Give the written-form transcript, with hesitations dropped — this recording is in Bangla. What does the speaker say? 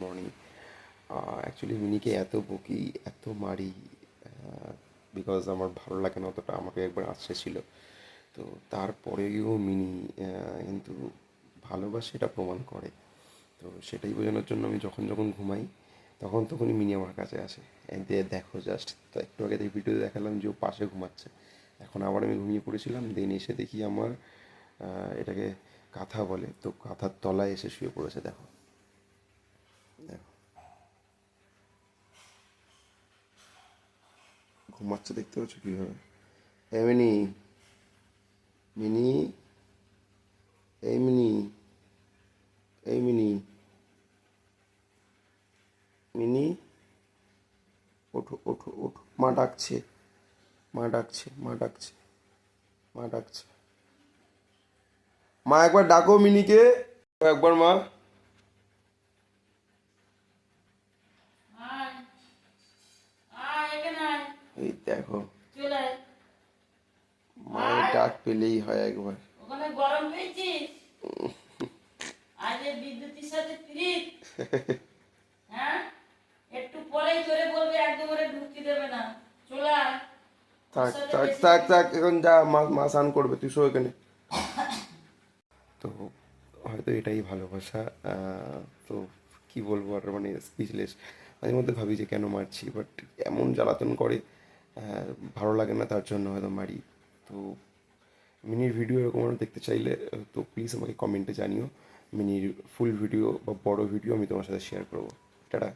মর্নিং। অ্যাকচুয়ালি মিনিকে এত বকি, এত মারি, বিকজ আমার ভালো লাগে না অতটা। আমাকে একবার আশ্রয় ছিল, তো তারপরেও মিনি কিন্তু ভালোবাসে, এটা প্রমাণ করে। তো সেটাই বোঝানোর জন্য আমি যখন যখন ঘুমাই তখনই মিনি আমার কাছে আসে। দিয়ে দেখো জাস্ট, তো একটু আগে এই ভিডিও দেখালাম যে ও পাশে ঘুমাচ্ছে। এখন আবার আমি ঘুমিয়ে পড়েছিলাম, দেন এসে দেখি আমার এটাকে কাঁথা বলে, তো কাঁথার তলায় এসে শুয়ে পড়েছে। দেখো দেখো ঘুমাচ্ছে, দেখতে পাচ্ছ কীভাবে? এই মিনি, মিনি, এই মিনি, এই মিনি, মিনি, ওঠো ওঠো ওঠো, মা ডাকছে, মা ডাকছে, মা ডাকছে, মা ডাকছে। মা একবার ডাকো মিনিকে, একবার মা। আয়, আয় এখানে আয়, এই দেখো, চলে আয়। মায়ের আয়, ডাক পেলেই হয় একবার। ওখানে গরম পেয়েছিস? আজ এই বিদ্যুতের সাথে ফ্রিজ, হ্যাঁ? একটু পরেই ধরে বলবে, একদম ওরে ঢুকতে দেবে না। চলে আয়, ওর থাক সাথে থাক বেশি থাক কিছু। থাক, এখন যা, মা মা স্নান করবে, তুই শো এখানে। তো হয়তো এটাই ভালোবাসা। তো কি বলবো আর, মানে স্পিচলেস। মাঝে মধ্যে ভাবি যে কেন মারছি, বাট এমন জ্বালাতন করে, ভালো লাগে না, তার জন্য হয়তো মারি। তো মিনির ভিডিও এরকম আরও দেখতে চাইলে তো প্লিজ আমাকে কমেন্টে জানিও। মিনির ফুল ভিডিও বা বড় ভিডিও আমি তোমার সাথে শেয়ার করবো। টাটা।